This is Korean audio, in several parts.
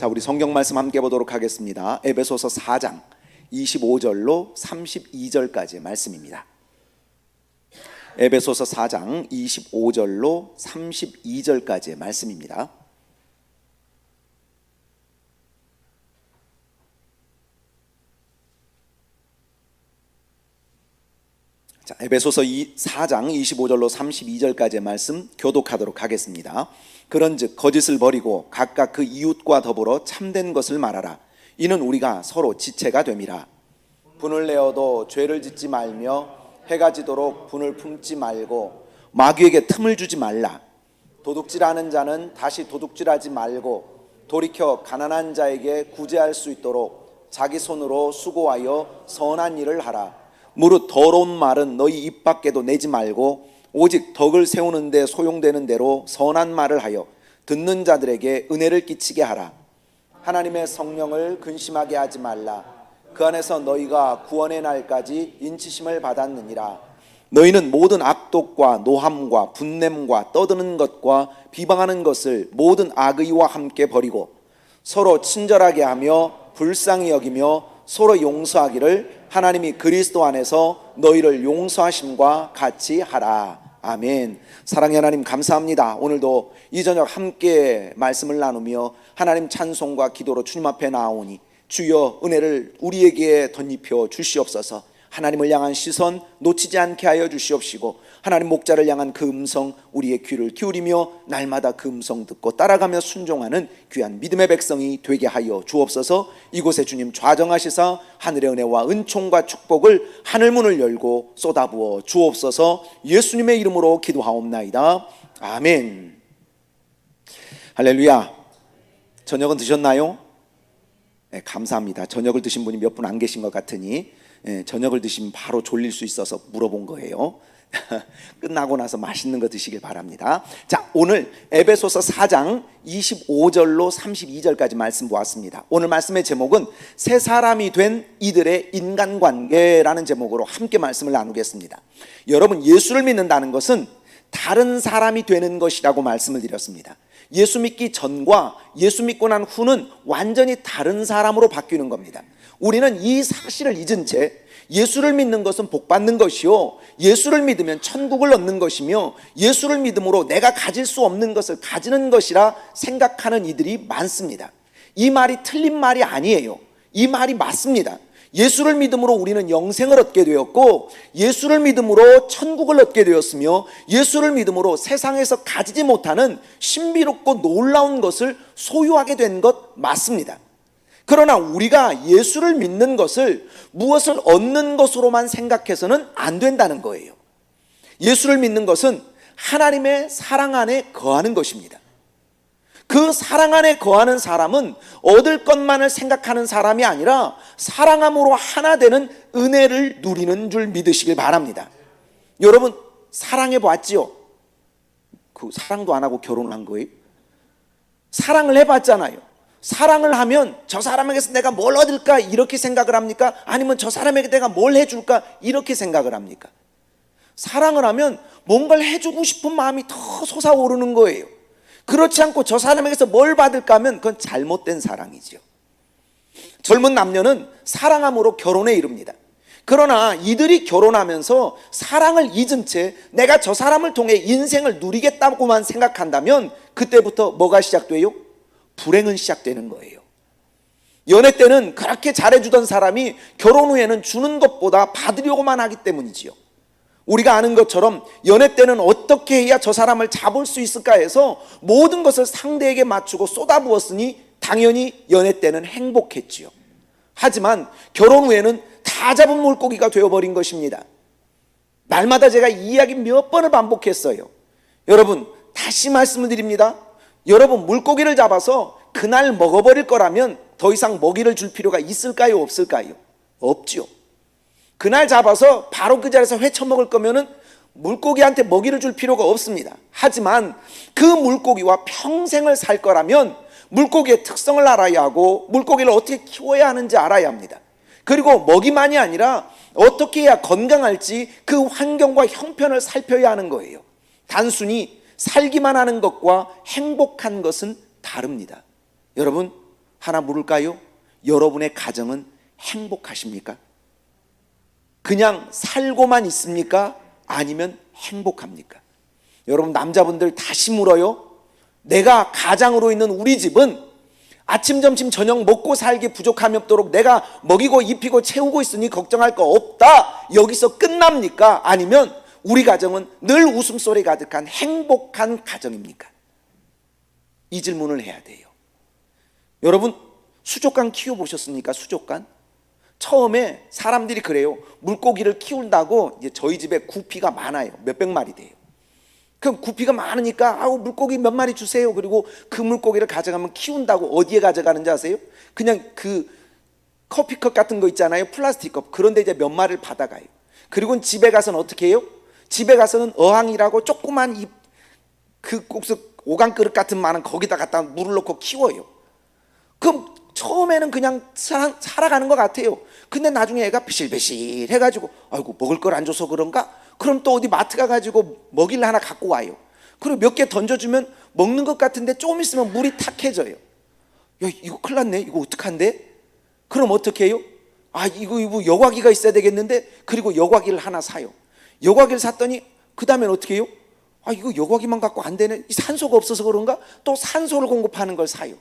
자, 우리 성경 말씀 함께 보도록 하겠습니다. 에베소서 4장 25절로 32절까지의 말씀입니다. 에베소서 4장 25절로 32절까지의 말씀입니다. 자, 에베소서 4장 25절로 32절까지의 말씀 교독하도록 하겠습니다. 그런즉 거짓을 버리고 각각 그 이웃과 더불어 참된 것을 말하라. 이는 우리가 서로 지체가 됨이라. 분을 내어도 죄를 짓지 말며 해가 지도록 분을 품지 말고 마귀에게 틈을 주지 말라. 도둑질하는 자는 다시 도둑질하지 말고 돌이켜 가난한 자에게 구제할 수 있도록 자기 손으로 수고하여 선한 일을 하라. 무릇 더러운 말은 너희 입 밖에도 내지 말고 오직 덕을 세우는 데 소용되는 대로 선한 말을 하여 듣는 자들에게 은혜를 끼치게 하라. 하나님의 성령을 근심하게 하지 말라. 그 안에서 너희가 구원의 날까지 인치심을 받았느니라. 너희는 모든 악독과 노함과 분냄과 떠드는 것과 비방하는 것을 모든 악의와 함께 버리고 서로 친절하게 하며 불쌍히 여기며 서로 용서하기를 하나님이 그리스도 안에서 너희를 용서하심과 같이 하라. 아멘. 사랑의 하나님 감사합니다. 오늘도 이 저녁 함께 말씀을 나누며 하나님 찬송과 기도로 주님 앞에 나오니 주여 은혜를 우리에게 덧입혀 주시옵소서. 하나님을 향한 시선 놓치지 않게 하여 주시옵시고 하나님 목자를 향한 그 음성 우리의 귀를 기울이며 날마다 그 음성 듣고 따라가며 순종하는 귀한 믿음의 백성이 되게 하여 주옵소서. 이곳에 주님 좌정하시사 하늘의 은혜와 은총과 축복을 하늘문을 열고 쏟아부어 주옵소서. 예수님의 이름으로 기도하옵나이다. 아멘. 할렐루야. 저녁은 드셨나요? 네, 감사합니다. 저녁을 드신 분이 몇 분 안 계신 것 같으니 저녁을 드시면 바로 졸릴 수 있어서 물어본 거예요. 끝나고 나서 맛있는 거 드시길 바랍니다. 자, 오늘 에베소서 4장 25절로 32절까지 말씀 보았습니다. 오늘 말씀의 제목은 새 사람이 된 이들의 인간관계라는 제목으로 함께 말씀을 나누겠습니다. 여러분, 예수를 믿는다는 것은 다른 사람이 되는 것이라고 말씀을 드렸습니다. 예수 믿기 전과 예수 믿고 난 후는 완전히 다른 사람으로 바뀌는 겁니다. 우리는 이 사실을 잊은 채 예수를 믿는 것은 복 받는 것이요, 예수를 믿으면 천국을 얻는 것이며 예수를 믿음으로 내가 가질 수 없는 것을 가지는 것이라 생각하는 이들이 많습니다. 이 말이 틀린 말이 아니에요. 이 말이 맞습니다. 예수를 믿음으로 우리는 영생을 얻게 되었고 예수를 믿음으로 천국을 얻게 되었으며 예수를 믿음으로 세상에서 가지지 못하는 신비롭고 놀라운 것을 소유하게 된 것 맞습니다. 그러나 우리가 예수를 믿는 것을 무엇을 얻는 것으로만 생각해서는 안 된다는 거예요. 예수를 믿는 것은 하나님의 사랑 안에 거하는 것입니다. 그 사랑 안에 거하는 사람은 얻을 것만을 생각하는 사람이 아니라 사랑함으로 하나 되는 은혜를 누리는 줄 믿으시길 바랍니다. 여러분, 사랑해 봤지요? 그 사랑도 안 하고 결혼을 한 거예요? 사랑을 해봤잖아요. 사랑을 하면 저 사람에게서 내가 뭘 얻을까 이렇게 생각을 합니까? 아니면 저 사람에게 내가 뭘 해줄까 이렇게 생각을 합니까? 사랑을 하면 뭔가를 해주고 싶은 마음이 더 솟아오르는 거예요. 그렇지 않고 저 사람에게서 뭘 받을까 하면 그건 잘못된 사랑이죠. 젊은 남녀는 사랑함으로 결혼에 이릅니다. 그러나 이들이 결혼하면서 사랑을 잊은 채 내가 저 사람을 통해 인생을 누리겠다고만 생각한다면 그때부터 뭐가 시작돼요? 불행은 시작되는 거예요. 연애 때는 그렇게 잘해주던 사람이 결혼 후에는 주는 것보다 받으려고만 하기 때문이지요. 우리가 아는 것처럼 연애 때는 어떻게 해야 저 사람을 잡을 수 있을까 해서 모든 것을 상대에게 맞추고 쏟아부었으니 당연히 연애 때는 행복했지요. 하지만 결혼 후에는 다 잡은 물고기가 되어버린 것입니다. 날마다 제가 이 이야기 몇 번을 반복했어요. 여러분, 다시 말씀을 드립니다. 여러분, 물고기를 잡아서 그날 먹어버릴 거라면 더 이상 먹이를 줄 필요가 있을까요? 없을까요? 없죠. 그날 잡아서 바로 그 자리에서 회쳐먹을 거면은 물고기한테 먹이를 줄 필요가 없습니다. 하지만 그 물고기와 평생을 살 거라면 물고기의 특성을 알아야 하고 물고기를 어떻게 키워야 하는지 알아야 합니다. 그리고 먹이만이 아니라 어떻게 해야 건강할지 그 환경과 형편을 살펴야 하는 거예요. 단순히 살기만 하는 것과 행복한 것은 다릅니다. 여러분, 하나 물을까요? 여러분의 가정은 행복하십니까? 그냥 살고만 있습니까? 아니면 행복합니까? 여러분, 남자분들 다시 물어요. 내가 가장으로 있는 우리 집은 아침, 점심, 저녁 먹고 살기 부족함이 없도록 내가 먹이고 입히고 채우고 있으니 걱정할 거 없다, 여기서 끝납니까? 아니면 우리 가정은 늘 웃음소리 가득한 행복한 가정입니까? 이 질문을 해야 돼요. 여러분, 수족관 키워보셨습니까? 수족관? 처음에 사람들이 그래요. 물고기를 키운다고. 이제 저희 집에 구피가 많아요. 몇백 마리 돼요. 그럼 구피가 많으니까 아우 물고기 몇 마리 주세요. 그리고 그 물고기를 가져가면 키운다고 어디에 가져가는지 아세요? 그냥 그 커피컵 같은 거 있잖아요. 플라스틱 컵. 그런데 이제 몇 마리를 받아가요. 그리고 집에 가서는 어떻게 해요? 집에 가서는 어항이라고 조그만 그 꼭서 오강 그릇 같은 많은 거기다 갖다 물을 넣고 키워요. 그럼 처음에는 그냥 살아가는 것 같아요. 근데 나중에 애가 비실비실 해가지고 아이고 먹을 걸 안 줘서 그런가? 그럼 또 어디 마트 가가지고 먹이를 하나 갖고 와요. 그리고 몇 개 던져주면 먹는 것 같은데 조금 있으면 물이 탁해져요. 야, 이거 큰일 났네. 이거 어떡한데? 그럼 어떻게 해요? 아, 이거 여과기가 있어야 되겠는데. 그리고 여과기를 하나 사요. 여과기를 샀더니 그 다음엔 어떻게 해요? 아, 이거 여과기만 갖고 안 되네. 산소가 없어서 그런가? 또 산소를 공급하는 걸 사요.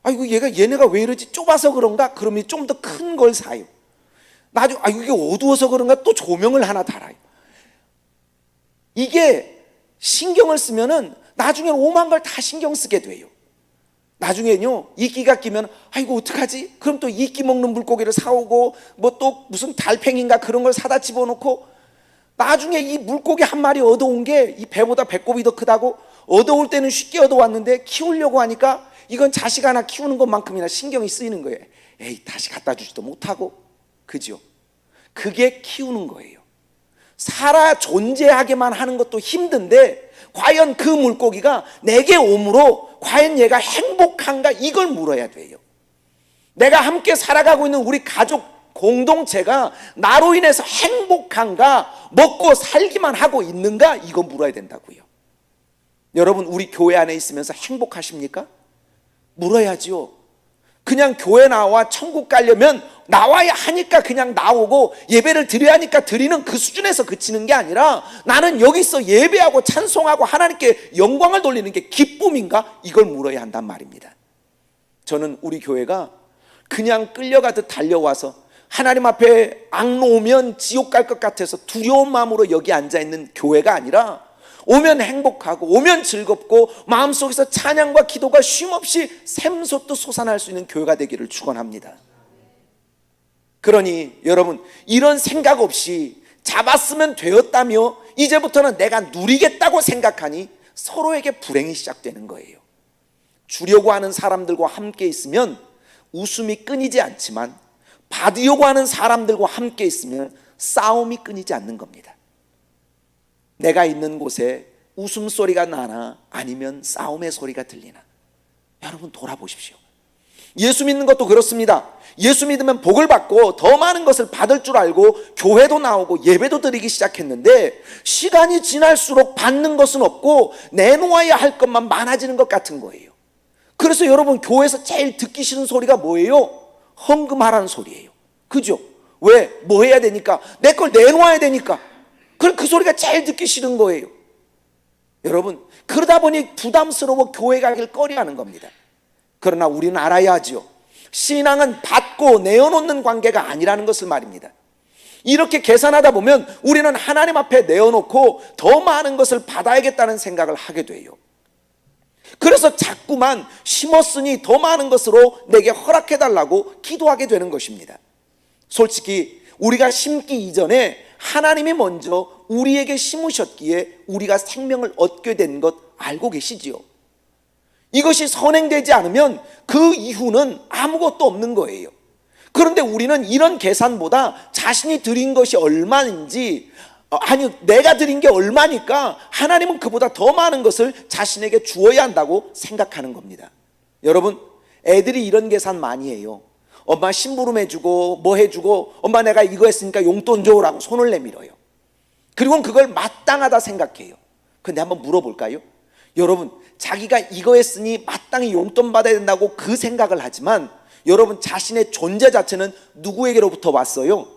아, 얘네가 왜 이러지? 좁아서 그런가? 그러면 좀 더 큰 걸 사요. 나중에 이게 어두워서 그런가? 또 조명을 하나 달아요. 이게 신경을 쓰면은 나중에 오만 걸 다 신경 쓰게 돼요. 나중에는요, 이끼가 끼면 이거 어떡하지? 그럼 또 이끼 먹는 물고기를 사오고 뭐 또 무슨 달팽이인가 그런 걸 사다 집어넣고, 나중에 이 물고기 한 마리 얻어온 게 이 배보다 배꼽이 더 크다고. 얻어올 때는 쉽게 얻어왔는데 키우려고 하니까 이건 자식 하나 키우는 것만큼이나 신경이 쓰이는 거예요. 에이, 다시 갖다 주지도 못하고. 그죠? 그게 키우는 거예요. 살아 존재하게만 하는 것도 힘든데 과연 그 물고기가 내게 오므로 과연 얘가 행복한가, 이걸 물어야 돼요. 내가 함께 살아가고 있는 우리 가족 공동체가 나로 인해서 행복한가, 먹고 살기만 하고 있는가, 이거 물어야 된다고요. 여러분, 우리 교회 안에 있으면서 행복하십니까? 물어야지요. 그냥 교회 나와 천국 가려면 나와야 하니까 그냥 나오고 예배를 드려야 하니까 드리는 그 수준에서 그치는 게 아니라, 나는 여기서 예배하고 찬송하고 하나님께 영광을 돌리는 게 기쁨인가, 이걸 물어야 한단 말입니다. 저는 우리 교회가 그냥 끌려가듯 달려와서 하나님 앞에 악로 오면 지옥 갈 것 같아서 두려운 마음으로 여기 앉아있는 교회가 아니라, 오면 행복하고 오면 즐겁고 마음속에서 찬양과 기도가 쉼없이 샘솟듯 솟아날 수 있는 교회가 되기를 축원합니다. 그러니 여러분, 이런 생각 없이 잡았으면 되었다며 이제부터는 내가 누리겠다고 생각하니 서로에게 불행이 시작되는 거예요. 주려고 하는 사람들과 함께 있으면 웃음이 끊이지 않지만, 받으려고 하는 사람들과 함께 있으면 싸움이 끊이지 않는 겁니다. 내가 있는 곳에 웃음소리가 나나 아니면 싸움의 소리가 들리나, 여러분 돌아보십시오. 예수 믿는 것도 그렇습니다. 예수 믿으면 복을 받고 더 많은 것을 받을 줄 알고 교회도 나오고 예배도 드리기 시작했는데, 시간이 지날수록 받는 것은 없고 내놓아야 할 것만 많아지는 것 같은 거예요. 그래서 여러분, 교회에서 제일 듣기 싫은 소리가 뭐예요? 헌금하라는 소리예요. 그죠? 왜? 뭐 해야 되니까? 내 걸 내놓아야 되니까. 그럼 그 소리가 제일 듣기 싫은 거예요. 여러분, 그러다 보니 부담스러워 교회 가길 꺼려하는 겁니다. 그러나 우리는 알아야 하죠. 신앙은 받고 내어놓는 관계가 아니라는 것을 말입니다. 이렇게 계산하다 보면 우리는 하나님 앞에 내어놓고 더 많은 것을 받아야겠다는 생각을 하게 돼요. 그래서 자꾸만 심었으니 더 많은 것으로 내게 허락해달라고 기도하게 되는 것입니다. 솔직히 우리가 심기 이전에 하나님이 먼저 우리에게 심으셨기에 우리가 생명을 얻게 된 것 알고 계시지요. 이것이 선행되지 않으면 그 이후는 아무것도 없는 거예요. 그런데 우리는 이런 계산보다 자신이 드린 것이 얼마인지, 내가 드린 게 얼마니까 하나님은 그보다 더 많은 것을 자신에게 주어야 한다고 생각하는 겁니다. 여러분, 애들이 이런 계산 많이 해요. 엄마 심부름 해주고 뭐 해주고, 엄마 내가 이거 했으니까 용돈 줘라고 손을 내밀어요. 그리고 그걸 마땅하다 생각해요. 근데 한번 물어볼까요? 여러분, 자기가 이거 했으니 마땅히 용돈 받아야 된다고 그 생각을 하지만 여러분, 자신의 존재 자체는 누구에게로부터 왔어요?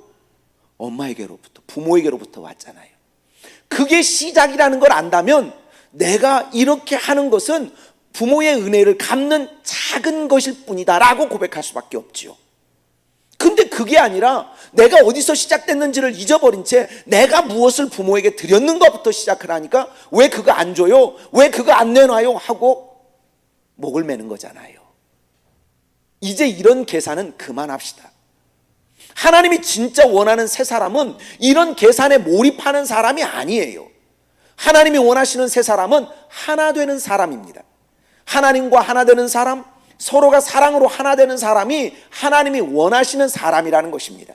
엄마에게로부터, 부모에게로부터 왔잖아요. 그게 시작이라는 걸 안다면 내가 이렇게 하는 것은 부모의 은혜를 갚는 작은 것일 뿐이다 라고 고백할 수밖에 없지요. 근데 그게 아니라 내가 어디서 시작됐는지를 잊어버린 채 내가 무엇을 부모에게 드렸는가부터 시작을 하니까 왜 그거 안 줘요? 왜 그거 안 내놔요? 하고 목을 매는 거잖아요. 이제 이런 계산은 그만합시다. 하나님이 진짜 원하는 새 사람은 이런 계산에 몰입하는 사람이 아니에요. 하나님이 원하시는 새 사람은 하나 되는 사람입니다. 하나님과 하나 되는 사람, 서로가 사랑으로 하나 되는 사람이 하나님이 원하시는 사람이라는 것입니다.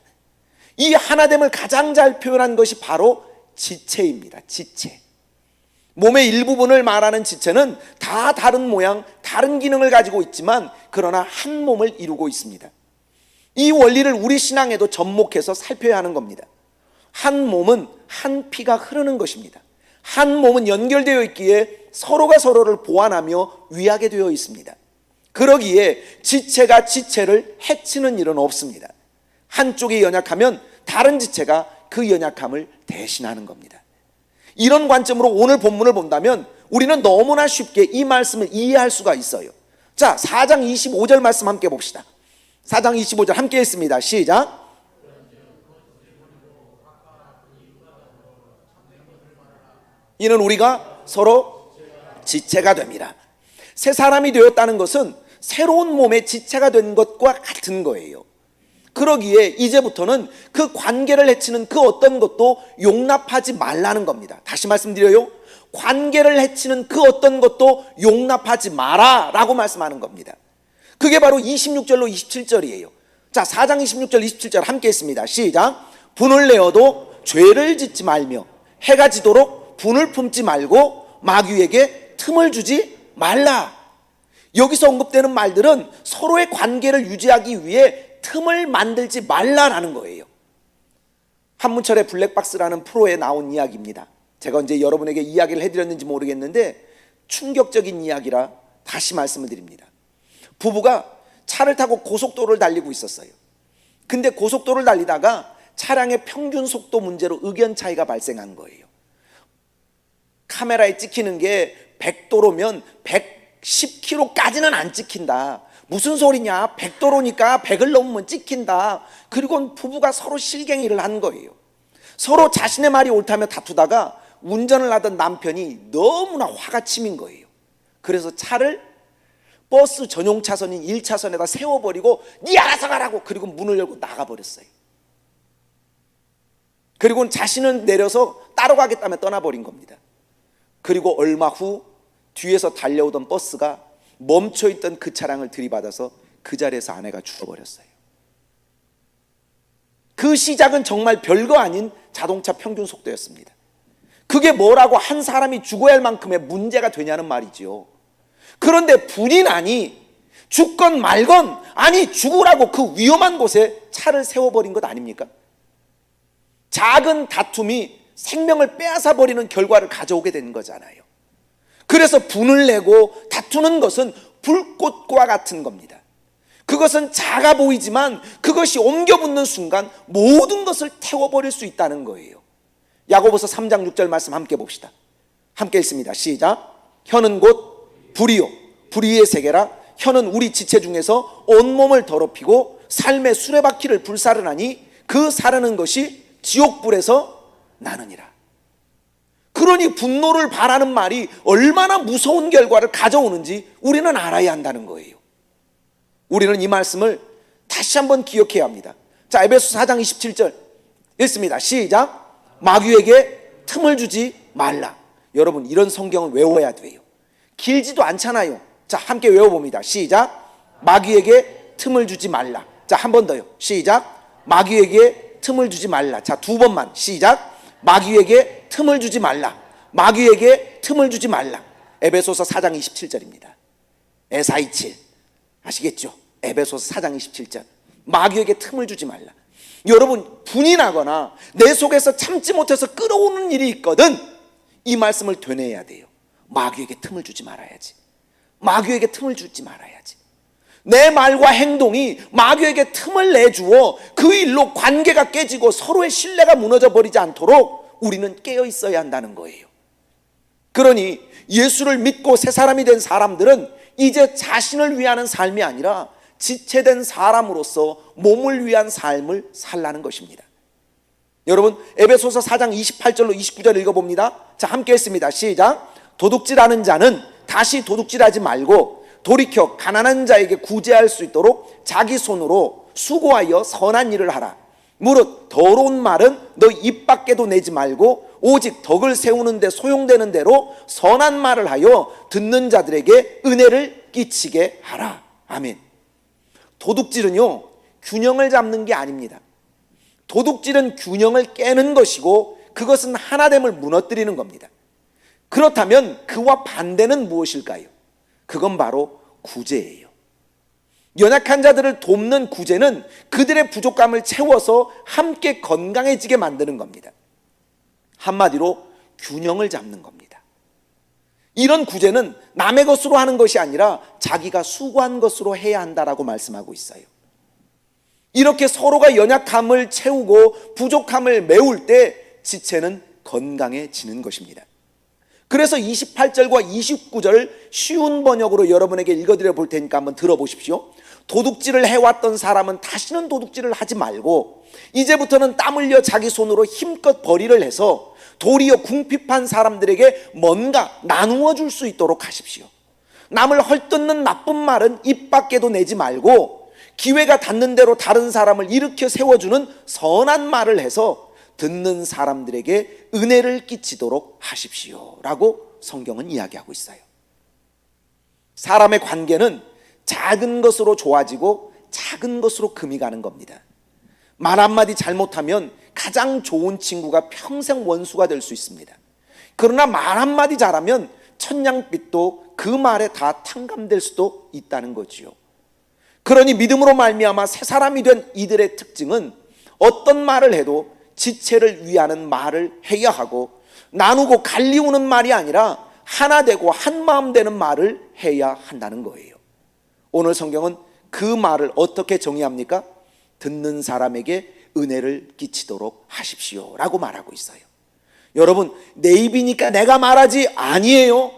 이 하나됨을 가장 잘 표현한 것이 바로 지체입니다. 지체. 몸의 일부분을 말하는 지체는 다 다른 모양, 다른 기능을 가지고 있지만 그러나 한 몸을 이루고 있습니다. 이 원리를 우리 신앙에도 접목해서 살펴야 하는 겁니다. 한 몸은 한 피가 흐르는 것입니다. 한 몸은 연결되어 있기에 서로가 서로를 보완하며 위하게 되어 있습니다. 그러기에 지체가 지체를 해치는 일은 없습니다. 한쪽이 연약하면 다른 지체가 그 연약함을 대신하는 겁니다. 이런 관점으로 오늘 본문을 본다면 우리는 너무나 쉽게 이 말씀을 이해할 수가 있어요. 자, 4장 25절 말씀 함께 봅시다. 4장 25절 함께 했습니다. 시작. 이는 우리가 서로 지체가 됩니다. 새 사람이 되었다는 것은 새로운 몸의 지체가 된 것과 같은 거예요. 그러기에 이제부터는 그 관계를 해치는 그 어떤 것도 용납하지 말라는 겁니다. 다시 말씀드려요. 관계를 해치는 그 어떤 것도 용납하지 마라 라고 말씀하는 겁니다. 그게 바로 26절로 27절이에요. 자, 4장 26절 27절 함께 했습니다. 시작. 분을 내어도 죄를 짓지 말며 해가 지도록 분을 품지 말고 마귀에게 틈을 주지 말라. 여기서 언급되는 말들은 서로의 관계를 유지하기 위해 틈을 만들지 말라라는 거예요. 한문철의 블랙박스라는 프로에 나온 이야기입니다. 제가 언제 여러분에게 이야기를 해드렸는지 모르겠는데 충격적인 이야기라 다시 말씀을 드립니다. 부부가 차를 타고 고속도로를 달리고 있었어요. 근데 고속도로를 달리다가 차량의 평균 속도 문제로 의견 차이가 발생한 거예요. 카메라에 찍히는 게 100도로면 110km까지는 안 찍힌다. 무슨 소리냐? 100도로니까 100을 넘으면 찍힌다. 그리고 부부가 서로 실갱이를 한 거예요. 서로 자신의 말이 옳다며 다투다가 운전을 하던 남편이 너무나 화가 치민 거예요. 그래서 차를 버스 전용 차선인 1차선에다 세워버리고 네 알아서 가라고, 그리고 문을 열고 나가버렸어요. 그리고 자신은 내려서 따로 가겠다며 떠나버린 겁니다. 그리고 얼마 후 뒤에서 달려오던 버스가 멈춰있던 그 차량을 들이받아서 그 자리에서 아내가 죽어버렸어요. 그 시작은 정말 별거 아닌 자동차 평균 속도였습니다. 그게 뭐라고 한 사람이 죽어야 할 만큼의 문제가 되냐는 말이죠. 그런데 분이 나니 죽건 말건, 아니 죽으라고 그 위험한 곳에 차를 세워버린 것 아닙니까? 작은 다툼이 생명을 빼앗아 버리는 결과를 가져오게 된 거잖아요. 그래서 분을 내고 다투는 것은 불꽃과 같은 겁니다. 그것은 작아 보이지만 그것이 옮겨 붙는 순간 모든 것을 태워버릴 수 있다는 거예요. 야고보서 3장 6절 말씀 함께 봅시다. 함께 읽습니다. 시작. 혀는 곧 불이요 불의의 세계라. 혀는 우리 지체 중에서 온몸을 더럽히고 삶의 수레바퀴를 불사르나니 그 사르는 것이 지옥불에서 나느니라. 그러니 분노를 바라는 말이 얼마나 무서운 결과를 가져오는지 우리는 알아야 한다는 거예요. 우리는 이 말씀을 다시 한번 기억해야 합니다. 자, 에베소 4장 27절 읽습니다. 시작. 마귀에게 틈을 주지 말라. 여러분, 이런 성경은 외워야 돼요. 길지도 않잖아요. 자, 함께 외워봅니다. 시작. 마귀에게 틈을 주지 말라. 자, 한 번 더요. 시작. 마귀에게 틈을 주지 말라. 자, 두 번만. 시작. 마귀에게 틈을 주지 말라. 마귀에게 틈을 주지 말라. 에베소서 4장 27절입니다. S27 아시겠죠? 에베소서 4장 27절. 마귀에게 틈을 주지 말라. 여러분, 분이 나거나 내 속에서 참지 못해서 끌어오는 일이 있거든 이 말씀을 되뇌어야 돼요. 마귀에게 틈을 주지 말아야지. 마귀에게 틈을 주지 말아야지. 내 말과 행동이 마귀에게 틈을 내주어 그 일로 관계가 깨지고 서로의 신뢰가 무너져 버리지 않도록 우리는 깨어 있어야 한다는 거예요. 그러니 예수를 믿고 새 사람이 된 사람들은 이제 자신을 위하는 삶이 아니라 지체된 사람으로서 몸을 위한 삶을 살라는 것입니다. 여러분, 에베소서 4장 28절로 29절 읽어봅니다. 자, 함께 했습니다. 시작. 도둑질하는 자는 다시 도둑질하지 말고 돌이켜 가난한 자에게 구제할 수 있도록 자기 손으로 수고하여 선한 일을 하라. 무릇 더러운 말은 너 입 밖에도 내지 말고 오직 덕을 세우는 데 소용되는 대로 선한 말을 하여 듣는 자들에게 은혜를 끼치게 하라. 아멘. 도둑질은요, 균형을 잡는 게 아닙니다. 도둑질은 균형을 깨는 것이고 그것은 하나됨을 무너뜨리는 겁니다. 그렇다면 그와 반대는 무엇일까요? 그건 바로 구제예요. 연약한 자들을 돕는 구제는 그들의 부족함을 채워서 함께 건강해지게 만드는 겁니다. 한마디로 균형을 잡는 겁니다. 이런 구제는 남의 것으로 하는 것이 아니라 자기가 수고한 것으로 해야 한다라고 말씀하고 있어요. 이렇게 서로가 연약함을 채우고 부족함을 메울 때 지체는 건강해지는 것입니다. 그래서 28절과 29절을 쉬운 번역으로 여러분에게 읽어드려 볼 테니까 한번 들어보십시오. 도둑질을 해왔던 사람은 다시는 도둑질을 하지 말고 이제부터는 땀 흘려 자기 손으로 힘껏 벌이를 해서 도리어 궁핍한 사람들에게 뭔가 나누어 줄 수 있도록 하십시오. 남을 헐뜯는 나쁜 말은 입 밖에도 내지 말고 기회가 닿는 대로 다른 사람을 일으켜 세워주는 선한 말을 해서 듣는 사람들에게 은혜를 끼치도록 하십시오 라고 성경은 이야기하고 있어요. 사람의 관계는 작은 것으로 좋아지고 작은 것으로 금이 가는 겁니다. 말 한마디 잘못하면 가장 좋은 친구가 평생 원수가 될 수 있습니다. 그러나 말 한마디 잘하면 천냥빚도 그 말에 다 탕감될 수도 있다는 거지요. 그러니 믿음으로 말미암아 새 사람이 된 이들의 특징은 어떤 말을 해도 지체를 위하는 말을 해야 하고 나누고 갈리우는 말이 아니라 하나 되고 한 마음 되는 말을 해야 한다는 거예요. 오늘 성경은 그 말을 어떻게 정의합니까? 듣는 사람에게 은혜를 끼치도록 하십시오 라고 말하고 있어요. 여러분, 내 입이니까 내가 말하지 아니에요.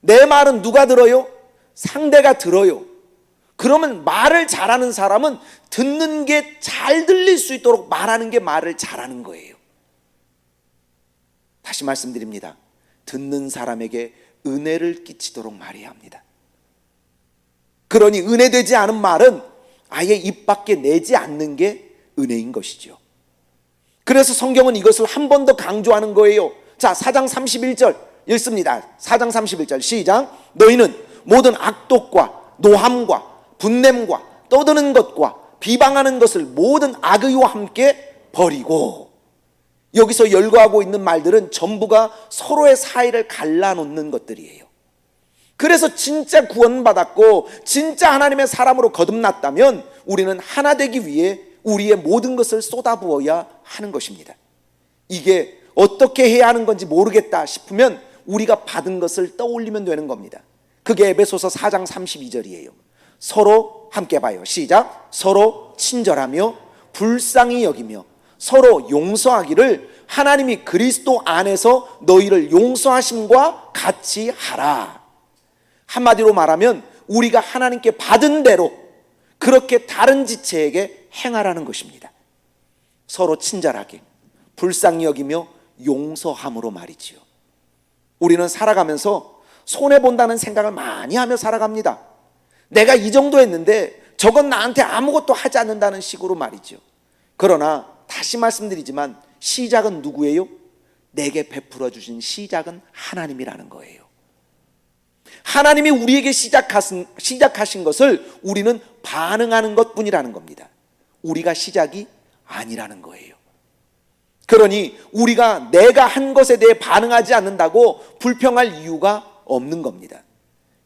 내 말은 누가 들어요? 상대가 들어요. 그러면 말을 잘하는 사람은 듣는 게 잘 들릴 수 있도록 말하는 게 말을 잘하는 거예요. 다시 말씀드립니다. 듣는 사람에게 은혜를 끼치도록 말해야 합니다. 그러니 은혜되지 않은 말은 아예 입 밖에 내지 않는 게 은혜인 것이죠. 그래서 성경은 이것을 한 번 더 강조하는 거예요. 자, 4장 31절 읽습니다. 4장 31절 시작. 너희는 모든 악독과 노함과 분냄과 떠드는 것과 비방하는 것을 모든 악의와 함께 버리고. 여기서 열거하고 있는 말들은 전부가 서로의 사이를 갈라놓는 것들이에요. 그래서 진짜 구원받았고 진짜 하나님의 사람으로 거듭났다면 우리는 하나 되기 위해 우리의 모든 것을 쏟아부어야 하는 것입니다. 이게 어떻게 해야 하는 건지 모르겠다 싶으면 우리가 받은 것을 떠올리면 되는 겁니다. 그게 에베소서 4장 32절이에요. 서로 함께 봐요. 시작. 서로 친절하며 불쌍히 여기며 서로 용서하기를 하나님이 그리스도 안에서 너희를 용서하심과 같이 하라. 한마디로 말하면 우리가 하나님께 받은 대로 그렇게 다른 지체에게 행하라는 것입니다. 서로 친절하게 불쌍히 여기며 용서함으로 말이지요. 우리는 살아가면서 손해본다는 생각을 많이 하며 살아갑니다. 내가 이 정도 했는데 저건 나한테 아무것도 하지 않는다는 식으로 말이죠. 그러나 다시 말씀드리지만 시작은 누구예요? 내게 베풀어 주신 시작은 하나님이라는 거예요. 하나님이 우리에게 시작하신 것을 우리는 반응하는 것뿐이라는 겁니다. 우리가 시작이 아니라는 거예요. 그러니 우리가 내가 한 것에 대해 반응하지 않는다고 불평할 이유가 없는 겁니다.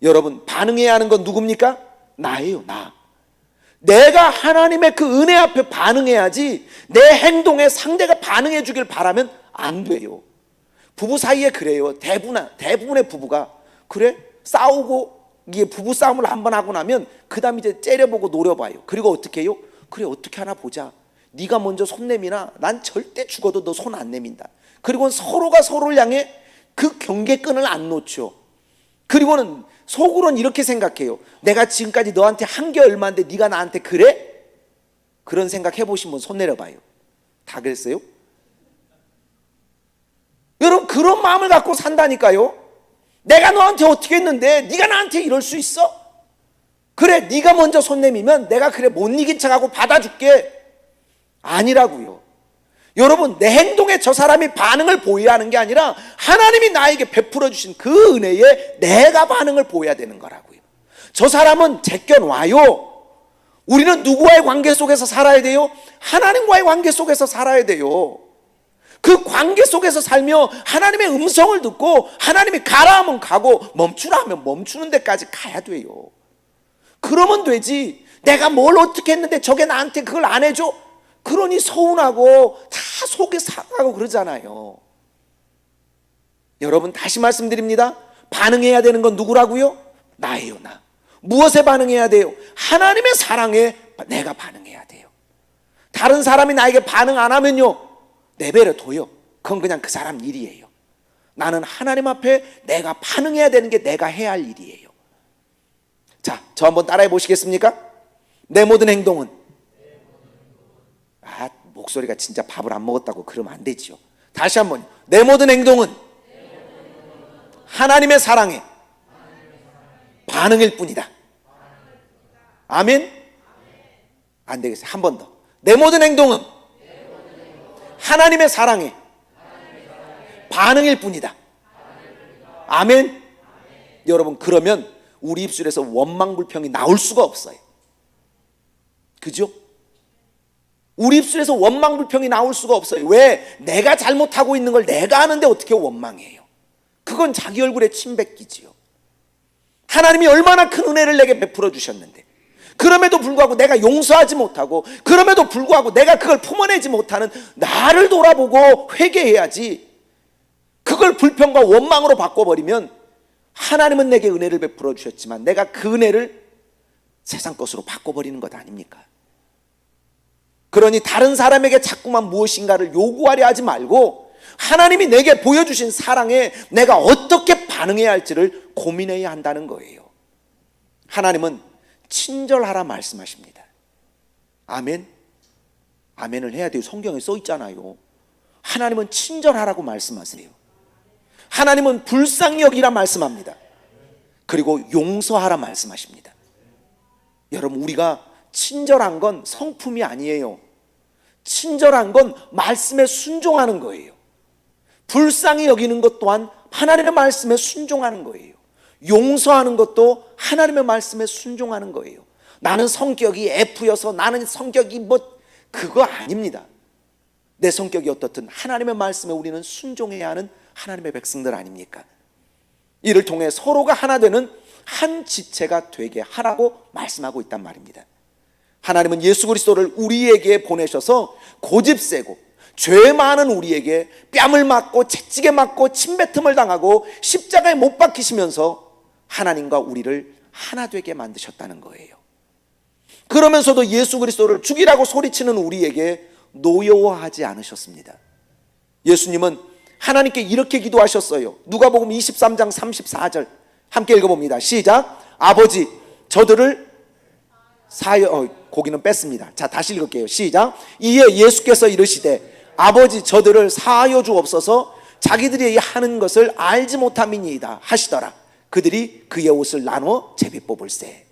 여러분, 반응해야 하는 건 누굽니까? 나예요, 나. 내가 하나님의 그 은혜 앞에 반응해야지 내 행동에 상대가 반응해 주길 바라면 안 돼요. 부부 사이에 그래요. 대부분의 부부가 그래 싸우고 이게 부부 싸움을 한번 하고 나면 그 다음 이제 째려보고 노려봐요. 그리고 어떻게 해요? 그래 어떻게 하나 보자. 네가 먼저 손 내미나 난 절대 죽어도 너 손 안 내민다. 그리고는 서로가 서로를 향해 그 경계끈을 안 놓죠. 그리고는 속으로는 이렇게 생각해요. 내가 지금까지 너한테 한 게 얼마인데 네가 나한테 그래? 그런 생각 해보신 분 손 내려봐요. 다 그랬어요? 여러분 그런 마음을 갖고 산다니까요. 내가 너한테 어떻게 했는데 네가 나한테 이럴 수 있어? 그래 네가 먼저 손 내미면 내가 그래 못 이긴 척하고 받아줄게. 아니라고요. 여러분 내 행동에 저 사람이 반응을 보여야 하는 게 아니라 하나님이 나에게 베풀어 주신 그 은혜에 내가 반응을 보여야 되는 거라고요. 저 사람은 제껴놔요. 우리는 누구와의 관계 속에서 살아야 돼요? 하나님과의 관계 속에서 살아야 돼요. 그 관계 속에서 살며 하나님의 음성을 듣고 하나님이 가라 하면 가고 멈추라 하면 멈추는 데까지 가야 돼요. 그러면 되지. 내가 뭘 어떻게 했는데 저게 나한테 그걸 안 해줘? 그러니 서운하고 다 속에 상하고 그러잖아요. 여러분 다시 말씀드립니다. 반응해야 되는 건 누구라고요? 나예요. 나. 무엇에 반응해야 돼요? 하나님의 사랑에 내가 반응해야 돼요. 다른 사람이 나에게 반응 안 하면요 내버려 둬요. 그건 그냥 그 사람 일이에요. 나는 하나님 앞에 내가 반응해야 되는 게 내가 해야 할 일이에요. 자, 저 한번 따라해 보시겠습니까? 내 모든 행동은 목소리가 진짜 밥을 안 먹었다고 그러면 안 되지요. 다시 한번 내 모든 행동은 하나님의 사랑에 반응일 뿐이다. 아멘? 안 되겠어요. 한 번 더. 내 모든 행동은 하나님의 사랑에 반응일 뿐이다. 아멘? 여러분 그러면 우리 입술에서 원망불평이 나올 수가 없어요. 그죠? 우리 입술에서 원망불평이 나올 수가 없어요. 왜? 내가 잘못하고 있는 걸 내가 아는데 어떻게 원망해요? 그건 자기 얼굴에 침 뱉기지요. 하나님이 얼마나 큰 은혜를 내게 베풀어 주셨는데 그럼에도 불구하고 내가 용서하지 못하고 그럼에도 불구하고 내가 그걸 품어내지 못하는 나를 돌아보고 회개해야지. 그걸 불평과 원망으로 바꿔버리면 하나님은 내게 은혜를 베풀어 주셨지만 내가 그 은혜를 세상 것으로 바꿔버리는 것 아닙니까? 그러니 다른 사람에게 자꾸만 무엇인가를 요구하려 하지 말고 하나님이 내게 보여주신 사랑에 내가 어떻게 반응해야 할지를 고민해야 한다는 거예요. 하나님은 친절하라 말씀하십니다. 아멘? 아멘을 해야 돼요. 성경에 써 있잖아요. 하나님은 친절하라고 말씀하세요. 하나님은 불쌍히 여기라 말씀합니다. 그리고 용서하라 말씀하십니다. 여러분 우리가 친절한 건 성품이 아니에요. 친절한 건 말씀에 순종하는 거예요. 불쌍히 여기는 것 또한 하나님의 말씀에 순종하는 거예요. 용서하는 것도 하나님의 말씀에 순종하는 거예요. 나는 성격이 F여서 나는 성격이 그거 아닙니다. 내 성격이 어떻든 하나님의 말씀에 우리는 순종해야 하는 하나님의 백성들 아닙니까? 이를 통해 서로가 하나 되는 한 지체가 되게 하라고 말씀하고 있단 말입니다. 하나님은 예수 그리스도를 우리에게 보내셔서 고집세고 죄 많은 우리에게 뺨을 맞고 채찍에 맞고 침뱉음을 당하고 십자가에 못 박히시면서 하나님과 우리를 하나 되게 만드셨다는 거예요. 그러면서도 예수 그리스도를 죽이라고 소리치는 우리에게 노여워하지 않으셨습니다. 예수님은 하나님께 이렇게 기도하셨어요. 누가복음 23장 34절 함께 읽어봅니다. 시작. 아버지 저들을 거기는 뺐습니다. 자 다시 읽을게요. 시작. 이에 예수께서 이르시되 아버지 저들을 사하여 주옵소서 자기들이 하는 것을 알지 못함이니이다 하시더라. 그들이 그의 옷을 나눠 제비 뽑을세.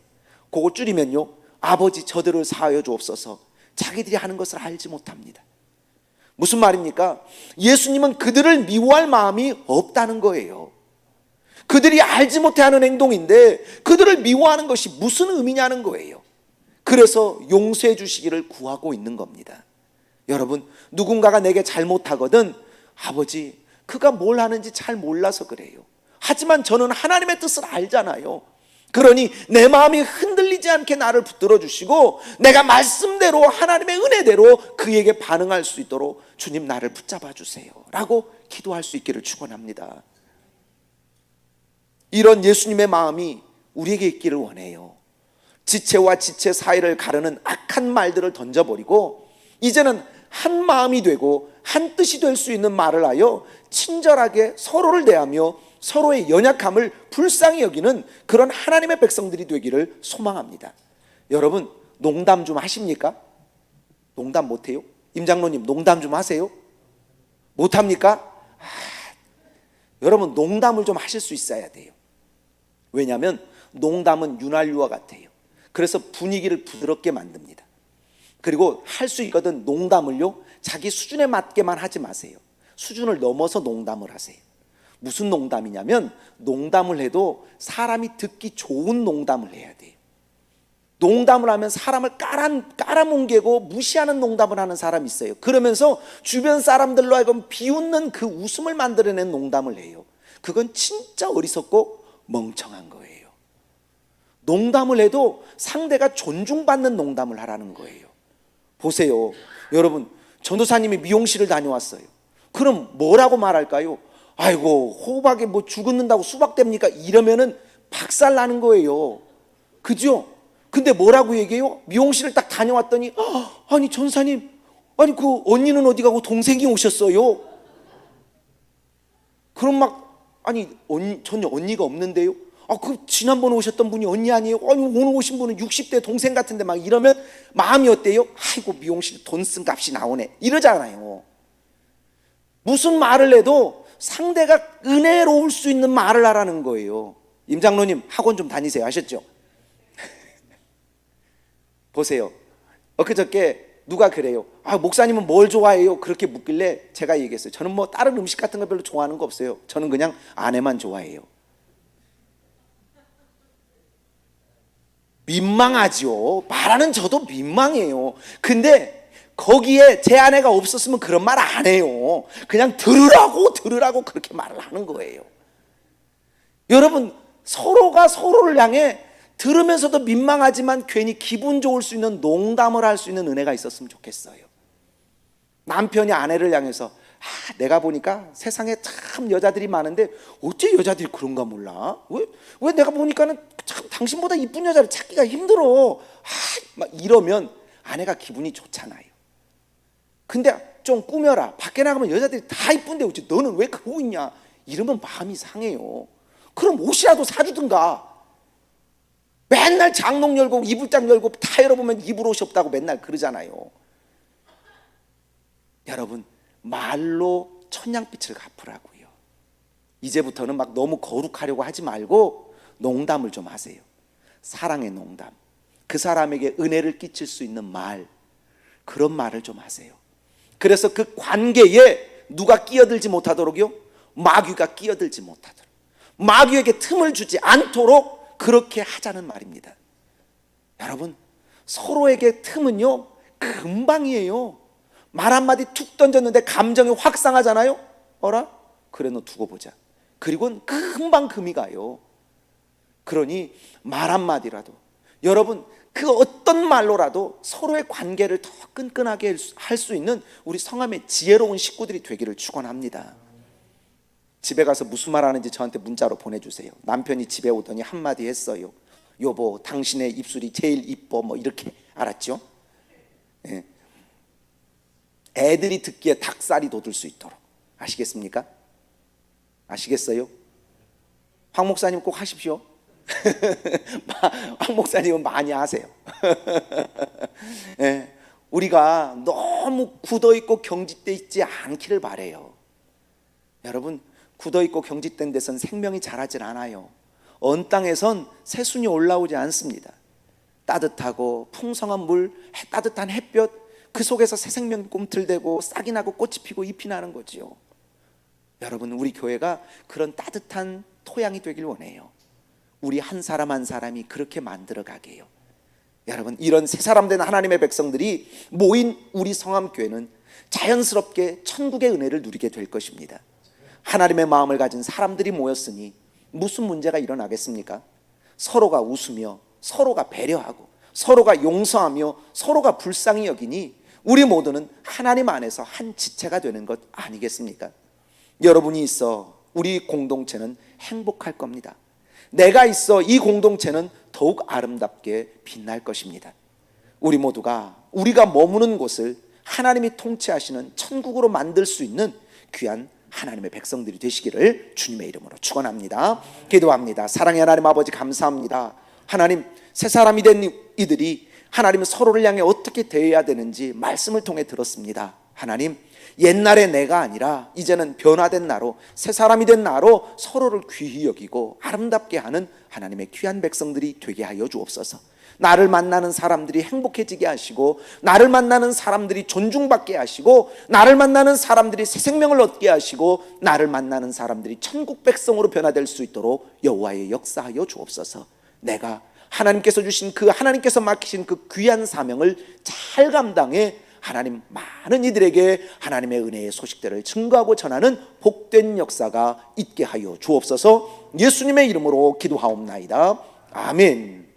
그거 줄이면요 아버지 저들을 사하여 주옵소서 자기들이 하는 것을 알지 못합니다. 무슨 말입니까? 예수님은 그들을 미워할 마음이 없다는 거예요. 그들이 알지 못해 하는 행동인데 그들을 미워하는 것이 무슨 의미냐는 거예요. 그래서 용서해 주시기를 구하고 있는 겁니다. 여러분 누군가가 내게 잘못하거든 아버지 그가 뭘 하는지 잘 몰라서 그래요. 하지만 저는 하나님의 뜻을 알잖아요. 그러니 내 마음이 흔들리지 않게 나를 붙들어 주시고 내가 말씀대로 하나님의 은혜대로 그에게 반응할 수 있도록 주님 나를 붙잡아 주세요 라고 기도할 수 있기를 축원합니다. 이런 예수님의 마음이 우리에게 있기를 원해요. 지체와 지체 사이를 가르는 악한 말들을 던져버리고 이제는 한 마음이 되고 한 뜻이 될 수 있는 말을 하여 친절하게 서로를 대하며 서로의 연약함을 불쌍히 여기는 그런 하나님의 백성들이 되기를 소망합니다. 여러분, 농담 좀 하십니까? 농담 못해요? 임장로님, 농담 좀 하세요? 못합니까? 여러분, 농담을 좀 하실 수 있어야 돼요. 왜냐하면 농담은 윤활유와 같아요. 그래서 분위기를 부드럽게 만듭니다. 그리고 할 수 있거든 농담을요, 자기 수준에 맞게만 하지 마세요. 수준을 넘어서 농담을 하세요. 무슨 농담이냐면 농담을 해도 사람이 듣기 좋은 농담을 해야 돼요. 농담을 하면 사람을 깔아뭉개고 무시하는 농담을 하는 사람이 있어요. 그러면서 주변 사람들로 하여금 비웃는 그 웃음을 만들어낸 농담을 해요. 그건 진짜 어리석고 멍청한 거예요. 농담을 해도 상대가 존중받는 농담을 하라는 거예요. 보세요, 여러분, 전도사님이 미용실을 다녀왔어요. 그럼 뭐라고 말할까요? 아이고, 호박에 뭐 죽는다고 수박 됩니까? 이러면은 박살 나는 거예요. 그죠? 근데 뭐라고 얘기해요? 미용실을 딱 다녀왔더니 아니 전사님, 아니 그 언니는 어디 가고 동생이 오셨어요? 그럼 막 아니 전혀 언니가 없는데요? 그 지난번에 오셨던 분이 언니 아니에요? 아니 오늘 오신 분은 60대 동생 같은데 막 이러면 마음이 어때요? 아이고 미용실 돈 쓴 값이 나오네 이러잖아요. 무슨 말을 해도 상대가 은혜로울 수 있는 말을 하라는 거예요. 임장로님 학원 좀 다니세요. 아셨죠? 보세요, 엊그저께 누가 그래요. 목사님은 뭘 좋아해요? 그렇게 묻길래 제가 얘기했어요. 저는 뭐 다른 음식 같은 거 별로 좋아하는 거 없어요. 저는 그냥 아내만 좋아해요. 민망하죠. 말하는 저도 민망해요. 근데 거기에 제 아내가 없었으면 그런 말 안 해요. 그냥 들으라고 그렇게 말을 하는 거예요. 여러분, 서로가 서로를 향해 들으면서도 민망하지만 괜히 기분 좋을 수 있는 농담을 할 수 있는 은혜가 있었으면 좋겠어요. 남편이 아내를 향해서 내가 보니까 세상에 참 여자들이 많은데 어째 여자들이 그런가 몰라? 왜 내가 보니까는 참 당신보다 이쁜 여자를 찾기가 힘들어. 막 이러면 아내가 기분이 좋잖아요. 근데 좀 꾸며라. 밖에 나가면 여자들이 다 이쁜데 어째 너는 왜 그러고 있냐? 이러면 마음이 상해요. 그럼 옷이라도 사주든가. 맨날 장롱 열고 이불장 열고 다 열어보면 입을 옷이 없다고 맨날 그러잖아요. 여러분, 말로 천냥빛을 갚으라고요. 이제부터는 막 너무 거룩하려고 하지 말고 농담을 좀 하세요. 사랑의 농담, 그 사람에게 은혜를 끼칠 수 있는 말, 그런 말을 좀 하세요. 그래서 그 관계에 누가 끼어들지 못하도록요, 마귀가 끼어들지 못하도록, 마귀에게 틈을 주지 않도록 그렇게 하자는 말입니다. 여러분, 서로에게 틈은요 금방이에요. 말 한마디 툭 던졌는데 감정이 확 상하잖아요. 어라? 그래 너 두고 보자. 그리고는 금방 금이 가요. 그러니 말 한마디라도, 여러분 그 어떤 말로라도 서로의 관계를 더 끈끈하게 할 수 있는 우리 성함의 지혜로운 식구들이 되기를 축원합니다. 집에 가서 무슨 말 하는지 저한테 문자로 보내주세요. 남편이 집에 오더니 한마디 했어요. 여보 당신의 입술이 제일 이뻐, 뭐 이렇게. 알았죠? 예. 애들이 듣기에 닭살이 돋을 수 있도록. 아시겠습니까? 아시겠어요? 황 목사님 꼭 하십시오. 황 목사님은 많이 하세요. 예. 우리가 너무 굳어있고 경직돼 있지 않기를 바라요. 여러분, 굳어있고 경직된 데선 생명이 자라질 않아요. 언 땅에선 새순이 올라오지 않습니다. 따뜻하고 풍성한 물, 따뜻한 햇볕, 그 속에서 새 생명이 꿈틀대고 싹이 나고 꽃이 피고 잎이 나는 거지요. 여러분, 우리 교회가 그런 따뜻한 토양이 되길 원해요. 우리 한 사람 한 사람이 그렇게 만들어 가게요. 여러분, 이런 새 사람 된 하나님의 백성들이 모인 우리 성함교회는 자연스럽게 천국의 은혜를 누리게 될 것입니다. 하나님의 마음을 가진 사람들이 모였으니 무슨 문제가 일어나겠습니까? 서로가 웃으며 서로가 배려하고 서로가 용서하며 서로가 불쌍히 여기니 우리 모두는 하나님 안에서 한 지체가 되는 것 아니겠습니까? 여러분이 있어 우리 공동체는 행복할 겁니다. 내가 있어 이 공동체는 더욱 아름답게 빛날 것입니다. 우리 모두가 우리가 머무는 곳을 하나님이 통치하시는 천국으로 만들 수 있는 귀한 하나님의 백성들이 되시기를 주님의 이름으로 축원합니다. 기도합니다. 사랑의 하나님 아버지, 감사합니다. 하나님, 새 사람이 된 이들이 하나님 서로를 향해 어떻게 대해야 되는지 말씀을 통해 들었습니다. 하나님, 옛날의 내가 아니라 이제는 변화된 나로, 새 사람이 된 나로 서로를 귀히 여기고 아름답게 하는 하나님의 귀한 백성들이 되게 하여 주옵소서. 나를 만나는 사람들이 행복해지게 하시고, 나를 만나는 사람들이 존중받게 하시고, 나를 만나는 사람들이 새 생명을 얻게 하시고, 나를 만나는 사람들이 천국 백성으로 변화될 수 있도록 여호와의 역사하여 주옵소서. 내가 하나님께서 주신 하나님께서 맡기신 그 귀한 사명을 잘 감당해 하나님 많은 이들에게 하나님의 은혜의 소식들을 증거하고 전하는 복된 역사가 있게 하여 주옵소서. 예수님의 이름으로 기도하옵나이다. 아멘.